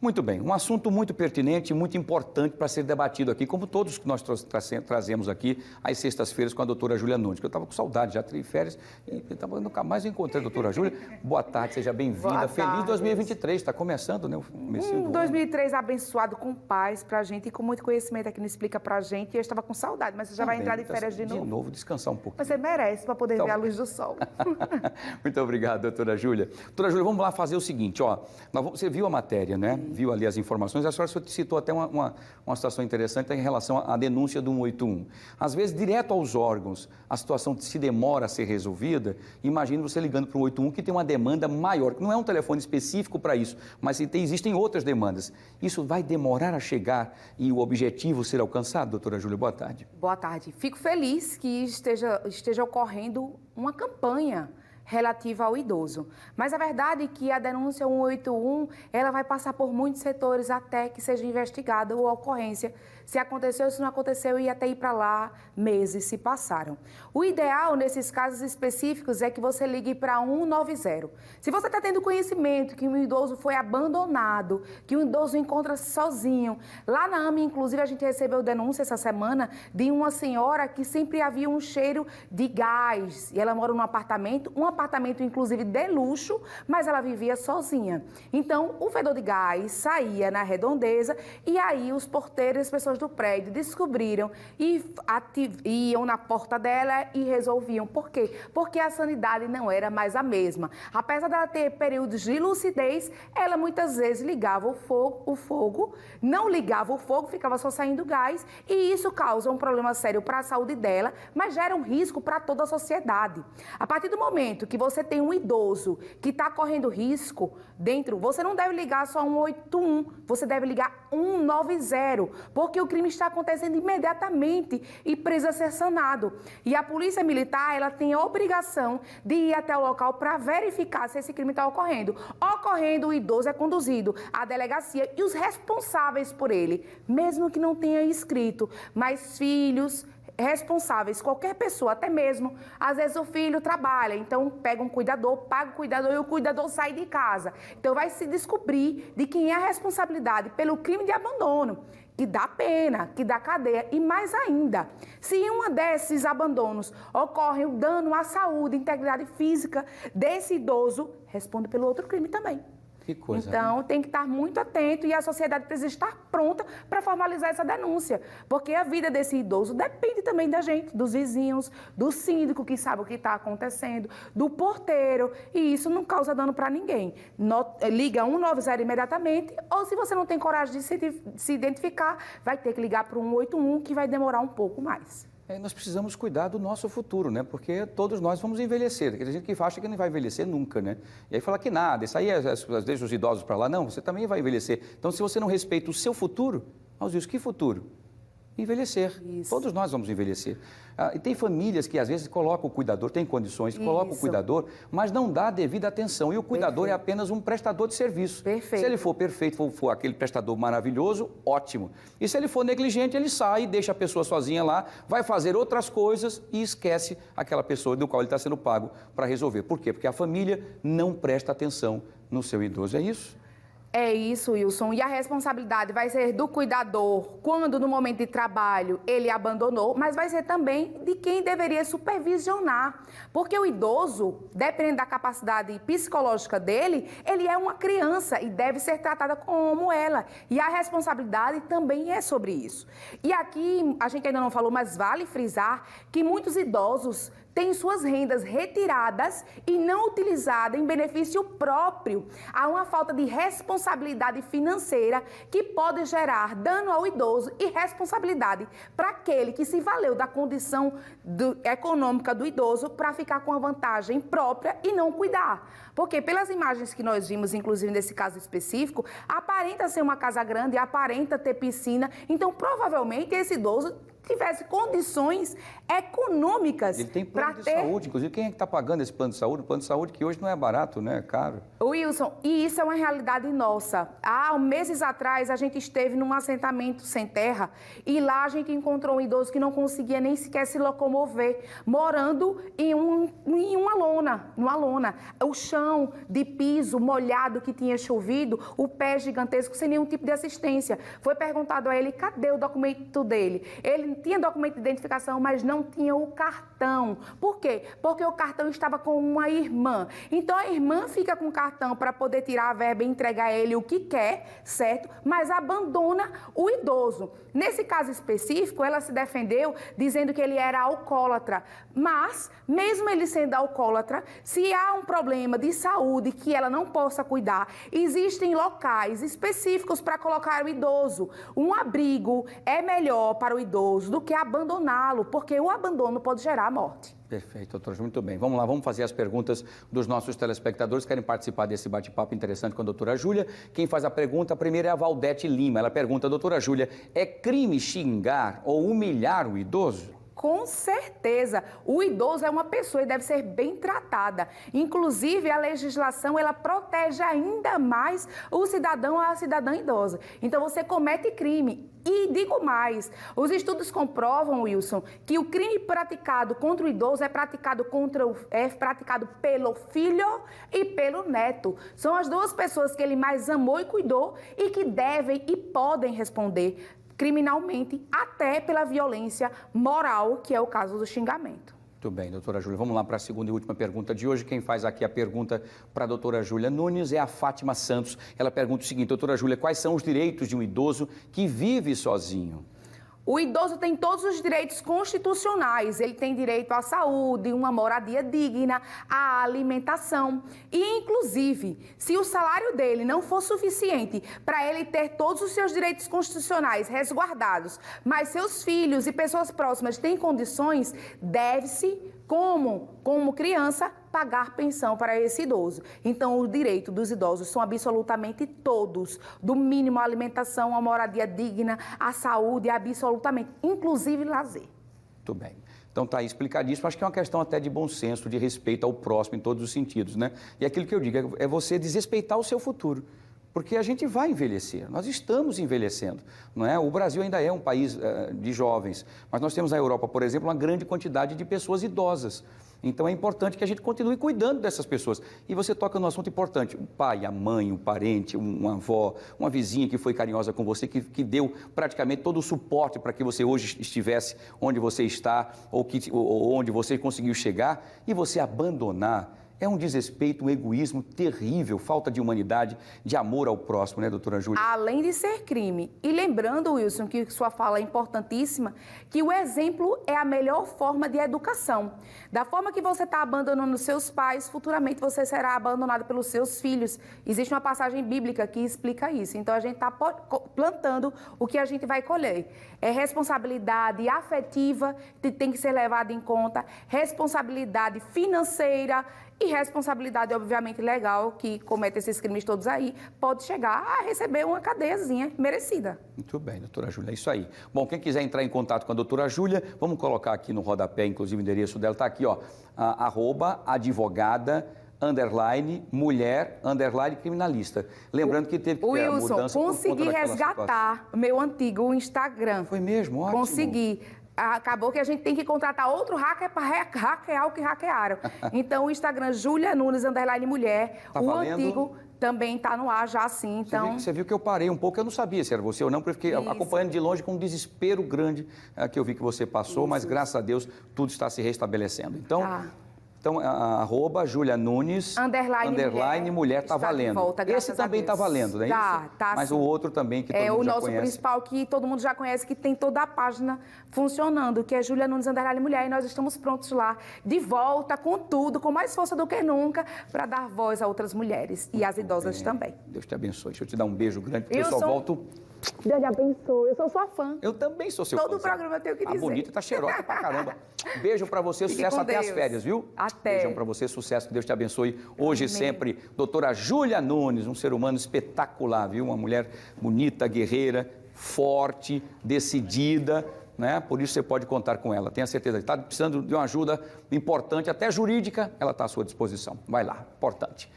Muito bem, um assunto muito pertinente e muito importante para ser debatido aqui, como todos que nós trazemos aqui às sextas-feiras com a doutora Júlia Nunes, que eu estava com saudade, já tirei férias e nunca mais encontrei a doutora Júlia. Boa tarde, seja bem-vinda. Feliz 2023, está começando, né? Um 2003 abençoado com paz pra gente e com muito conhecimento aqui no Explica pra gente. E eu estava com saudade, mas você já vai entrar de férias de novo. De novo, descansar um pouco. Você merece para poder ver a luz do sol. Muito obrigado, doutora Júlia. Doutora Júlia, vamos lá fazer o seguinte, ó. Você viu a matéria, né? Viu ali as informações. A senhora citou até uma situação interessante em relação à denúncia do 181. Às vezes, direto aos órgãos, a situação se demora a ser resolvida. Imagine você ligando para o 181 que tem uma demanda maior, que não é um telefone específico para isso, mas existem outras demandas. Isso vai demorar a chegar e o objetivo ser alcançado, doutora Júlia? Boa tarde. Boa tarde. Fico feliz que esteja ocorrendo uma campanha relativa ao idoso. Mas a verdade é que a denúncia 181, ela vai passar por muitos setores até que seja investigada ou a ocorrência. Se aconteceu, se não aconteceu, e até ir para lá, meses se passaram. O ideal, nesses casos específicos, é que você ligue para 190. Se você está tendo conhecimento que um idoso foi abandonado, que um idoso encontra-se sozinho, lá na AME, inclusive, a gente recebeu denúncia essa semana de uma senhora que sempre havia um cheiro de gás, e ela mora num apartamento inclusive de luxo, mas ela vivia sozinha. Então, o fedor de gás saía na redondeza e aí os porteiros, as pessoas do prédio descobriram e iam na porta dela e resolviam. Por quê? Porque a sanidade não era mais a mesma. Apesar dela ter períodos de lucidez, ela muitas vezes ligava o fogo, não ligava o fogo, ficava só saindo gás, e isso causa um problema sério para a saúde dela, mas gera um risco para toda a sociedade. A partir do momento que você tem um idoso que está correndo risco dentro, você não deve ligar só 181, você deve ligar 190, porque o crime está acontecendo imediatamente e precisa ser sanado. E a Polícia Militar, ela tem a obrigação de ir até o local para verificar se esse crime está ocorrendo. Ocorrendo, o idoso é conduzido à delegacia e os responsáveis por ele, mesmo que não tenha escrito, mas filhos, responsáveis, qualquer pessoa, até mesmo, às vezes o filho trabalha, então pega um cuidador, paga o cuidador e o cuidador sai de casa. Então vai se descobrir de quem é a responsabilidade pelo crime de abandono, que dá pena, que dá cadeia. E mais ainda, se em um desses abandonos ocorre um dano à saúde, integridade física desse idoso, responde pelo outro crime também. Que coisa, então, né? tem que estar muito atento e a sociedade precisa estar pronta para formalizar essa denúncia, porque a vida desse idoso depende também da gente, dos vizinhos, do síndico que sabe o que está acontecendo, do porteiro, e isso não causa dano para ninguém. Liga 190 imediatamente, ou se você não tem coragem de se identificar, vai ter que ligar para o 181, que vai demorar um pouco mais. Nós precisamos cuidar do nosso futuro, né? Porque todos nós vamos envelhecer. Tem gente que acha que não vai envelhecer nunca, né? E aí fala que nada, isso aí deixa os idosos para lá. Não, você também vai envelhecer. Então, se você não respeita o seu futuro, nós dizemos, que futuro? Envelhecer. Isso. Todos nós vamos envelhecer. E tem famílias que às vezes colocam o cuidador, tem condições, colocam o cuidador, mas não dá a devida atenção. E o cuidador é apenas um prestador de serviço. Perfeito. Se ele for perfeito, for aquele prestador maravilhoso, ótimo. E se ele for negligente, ele sai, deixa a pessoa sozinha lá, vai fazer outras coisas e esquece aquela pessoa do qual ele está sendo pago para resolver. Por quê? Porque a família não presta atenção no seu idoso. É isso? É isso, Wilson. E a responsabilidade vai ser do cuidador quando, no momento de trabalho, ele abandonou, mas vai ser também de quem deveria supervisionar. Porque o idoso, dependendo da capacidade psicológica dele, ele é uma criança e deve ser tratada como ela. E a responsabilidade também é sobre isso. E aqui, a gente ainda não falou, mas vale frisar que muitos idosos têm suas rendas retiradas e não utilizadas em benefício próprio. Há uma falta de responsabilidade financeira que pode gerar dano ao idoso e responsabilidade para aquele que se valeu da condição econômica do idoso para ficar com a vantagem própria e não cuidar. Porque pelas imagens que nós vimos, inclusive nesse caso específico, aparenta ser uma casa grande, aparenta ter piscina, então provavelmente esse idoso tivesse condições econômicas Ele tem para plano de ter... saúde, inclusive quem é que está pagando esse plano de saúde? O plano de saúde que hoje não é barato, né? É caro. Wilson, e isso é uma realidade nossa. Há meses atrás, a gente esteve num assentamento sem terra e lá a gente encontrou um idoso que não conseguia nem sequer se locomover, morando em uma lona. O chão de piso molhado que tinha chovido, o pé gigantesco, sem nenhum tipo de assistência. Foi perguntado a ele, cadê o documento dele? Ele tinha documento de identificação, mas não tinha o cartão. Por quê? Porque o cartão estava com uma irmã. Então, a irmã fica com o cartão para poder tirar a verba e entregar a ele o que quer, certo? Mas abandona o idoso. Nesse caso específico, ela se defendeu dizendo que ele era alcoólatra. Mas, mesmo ele sendo alcoólatra, se há um problema de saúde que ela não possa cuidar, existem locais específicos para colocar o idoso. Um abrigo é melhor para o idoso do que abandoná-lo, porque o abandono pode gerar morte. Perfeito, doutora Júlia, muito bem. Vamos lá, vamos fazer as perguntas dos nossos telespectadores que querem participar desse bate-papo interessante com a doutora Júlia. Quem faz a pergunta, a primeira é a Valdete Lima. Ela pergunta, doutora Júlia, é crime xingar ou humilhar o idoso? Com certeza, o idoso é uma pessoa e deve ser bem tratada. Inclusive, a legislação, ela protege ainda mais o cidadão ou a cidadã idosa. Então, você comete crime. E digo mais, os estudos comprovam, Wilson, que o crime praticado contra o idoso é praticado pelo filho e pelo neto. São as duas pessoas que ele mais amou e cuidou e que devem e podem responder criminalmente, até pela violência moral, que é o caso do xingamento. Muito bem, doutora Júlia. Vamos lá para a segunda e última pergunta de hoje. Quem faz aqui a pergunta para a doutora Júlia Nunes é a Fátima Santos. Ela pergunta o seguinte, doutora Júlia, quais são os direitos de um idoso que vive sozinho? O idoso tem todos os direitos constitucionais. Ele tem direito à saúde, uma moradia digna, à alimentação. E, inclusive, se o salário dele não for suficiente para ele ter todos os seus direitos constitucionais resguardados, mas seus filhos e pessoas próximas têm condições, deve-se, como criança, pagar pensão para esse idoso. Então, o direito dos idosos são absolutamente todos, do mínimo à alimentação, à moradia digna, à saúde, absolutamente, inclusive lazer. Muito bem. Então, está aí explicadíssimo. Acho que é uma questão até de bom senso, de respeito ao próximo em todos os sentidos, né? E aquilo que eu digo é você desrespeitar o seu futuro. Porque a gente vai envelhecer, nós estamos envelhecendo, não é? O Brasil ainda é um país de jovens, mas nós temos na Europa, por exemplo, uma grande quantidade de pessoas idosas. Então é importante que a gente continue cuidando dessas pessoas. E você toca num assunto importante, o pai, a mãe, o parente, uma avó, uma vizinha que foi carinhosa com você, que deu praticamente todo o suporte para que você hoje estivesse onde você está ou onde você conseguiu chegar, e você abandonar. É um desrespeito, um egoísmo terrível, falta de humanidade, de amor ao próximo, né, doutora Júlia? Além de ser crime. E lembrando, Wilson, que sua fala é importantíssima, que o exemplo é a melhor forma de educação. Da forma que você está abandonando seus pais, futuramente você será abandonado pelos seus filhos. Existe uma passagem bíblica que explica isso. Então, a gente está plantando o que a gente vai colher. É responsabilidade afetiva, que tem que ser levada em conta, responsabilidade financeira, e responsabilidade, obviamente, legal, que comete esses crimes todos aí, pode chegar a receber uma cadeiazinha merecida. Muito bem, doutora Júlia, é isso aí. Bom, quem quiser entrar em contato com a doutora Júlia, vamos colocar aqui no rodapé, inclusive o endereço dela está aqui, ó, @advogada _mulher _criminalista. Lembrando que teve que ter a mudança Wilson, consegui resgatar meu antigo Instagram. Foi mesmo? Ótimo. Consegui. Acabou que a gente tem que contratar outro hacker para hackear o que hackearam. Então, o Instagram Júlia Nunes _mulher. Tá o valendo? Antigo também está no ar já assim. Então... Você viu que eu parei um pouco, eu não sabia se era você ou não, porque eu fiquei acompanhando de longe com um desespero grande que eu vi que você passou, mas graças a Deus tudo está se restabelecendo. Então, Então, @Júlia Nunes _mulher está valendo. Volta, esse também está valendo, não é isso? Tá. Mas o outro também que todo mundo já conhece. É o nosso principal que todo mundo já conhece, que tem toda a página funcionando, que é Júlia Nunes _mulher, e nós estamos prontos lá, de volta, com tudo, com mais força do que nunca, para dar voz a outras mulheres e às idosas também. Deus te abençoe. Deixa eu te dar um beijo grande, porque eu Wilson, só volto... Deus te abençoe. Eu sou sua fã. Eu também sou seu fã. Todo programa eu tenho que dizer. Tá bonita, tá cheirosa pra caramba. Beijo pra você, sucesso até as férias, viu? Até. Beijão pra você, sucesso, que Deus te abençoe. Hoje e sempre, doutora Júlia Nunes, um ser humano espetacular, viu? Uma mulher bonita, guerreira, forte, decidida, né? Por isso você pode contar com ela. Tenha certeza que está precisando de uma ajuda importante, até jurídica, ela está à sua disposição. Vai lá, importante.